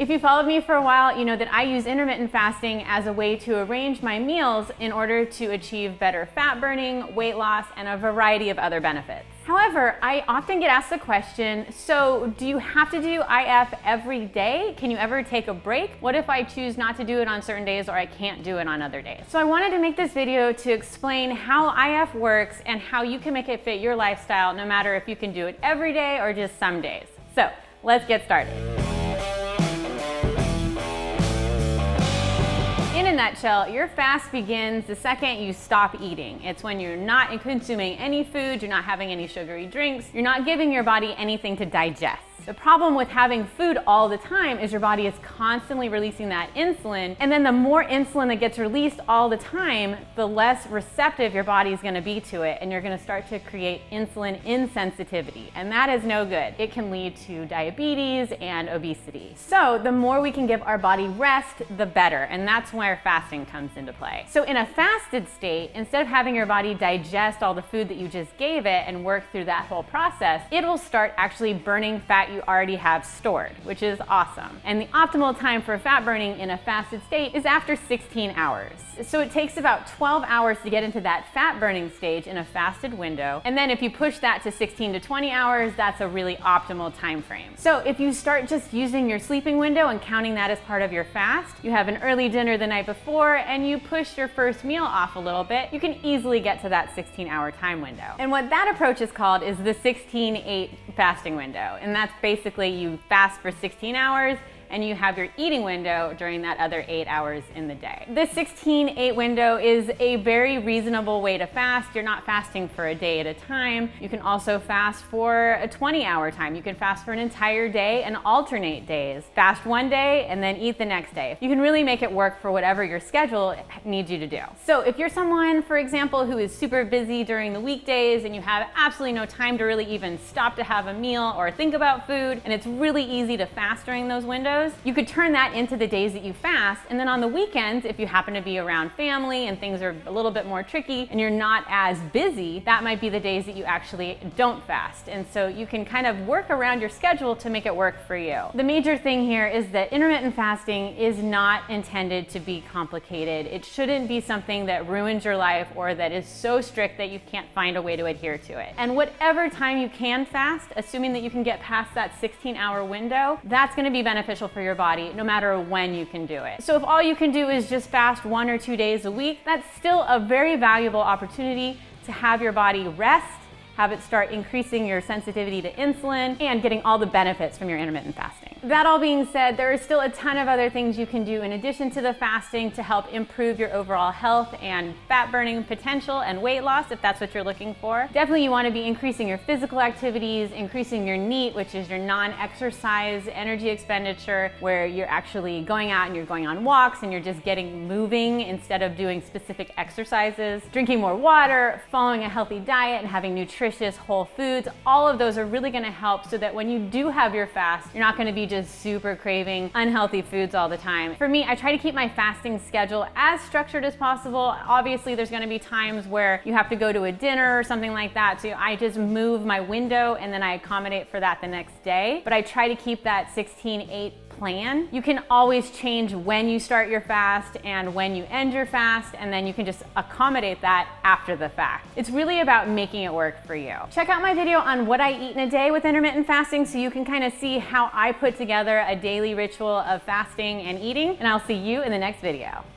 If you followed me for a while, you know that I use intermittent fasting as a way to arrange my meals in order to achieve better fat burning, weight loss, and a variety of other benefits. However, I often get asked the question, so do you have to do IF every day? Can you ever take a break? What if I choose not to do it on certain days or I can't do it on other days? So I wanted to make this video to explain how IF works and how you can make it fit your lifestyle, no matter if you can do it every day or just some days. So let's get started. In a nutshell, your fast begins the second you stop eating. It's when you're not consuming any food, you're not having any sugary drinks, you're not giving your body anything to digest. The problem with having food all the time is your body is constantly releasing that insulin, and then the more insulin that gets released all the time, the less receptive your body is going to be to it, and you're going to start to create insulin insensitivity, and that is no good. It can lead to diabetes and obesity. So the more we can give our body rest, the better, and that's where fasting comes into play. So in a fasted state, instead of having your body digest all the food that you just gave it and work through that whole process, it will start actually burning fat you already have stored, which is awesome. And the optimal time for fat burning in a fasted state is after 16 hours. So it takes about 12 hours to get into that fat burning stage in a fasted window. And then if you push that to 16 to 20 hours, that's a really optimal time frame. So if you start just using your sleeping window and counting that as part of your fast, you have an early dinner the night before and you push your first meal off a little bit, you can easily get to that 16-hour time window. And what that approach is called is the 16-8 fasting window. And that's basically you fast for 16 hours and you have your eating window during that other 8 hours in the day. The 16-8 window is a very reasonable way to fast. You're not fasting for a day at a time. You can also fast for a 20-hour time. You can fast for an entire day and alternate days. Fast one day and then eat the next day. You can really make it work for whatever your schedule needs you to do. So if you're someone, for example, who is super busy during the weekdays and you have absolutely no time to really even stop to have a meal or think about food, and it's really easy to fast during those windows, you could turn that into the days that you fast, and then on the weekends, if you happen to be around family and things are a little bit more tricky and you're not as busy, that might be the days that you actually don't fast. And so you can kind of work around your schedule to make it work for you. The major thing here is that intermittent fasting is not intended to be complicated. It shouldn't be something that ruins your life or that is so strict that you can't find a way to adhere to it. And whatever time you can fast, assuming that you can get past that 16-hour window, that's going to be beneficial for your body no matter when you can do it. So if all you can do is just fast 1 or 2 days a week, that's still a very valuable opportunity to have your body rest, have it start increasing your sensitivity to insulin, and getting all the benefits from your intermittent fasting. That all being said, there is still a ton of other things you can do in addition to the fasting to help improve your overall health and fat burning potential and weight loss if that's what you're looking for. Definitely you want to be increasing your physical activities, increasing your NEAT, which is your non-exercise energy expenditure, where you're actually going out and you're going on walks and you're just getting moving instead of doing specific exercises. Drinking more water, following a healthy diet, and having nutritious whole foods. All of those are really going to help so that when you do have your fast, you're not going to be just super craving unhealthy foods all the time. For me, I try to keep my fasting schedule as structured as possible. Obviously, there's going to be times where you have to go to a dinner or something like that, so I just move my window and then I accommodate for that the next day. But I try to keep that 16-8 plan. You can always change when you start your fast and when you end your fast, and then you can just accommodate that after the fact. It's really about making it work for you. Check out my video on what I eat in a day with intermittent fasting so you can kind of see how I put together a daily ritual of fasting and eating, and I'll see you in the next video.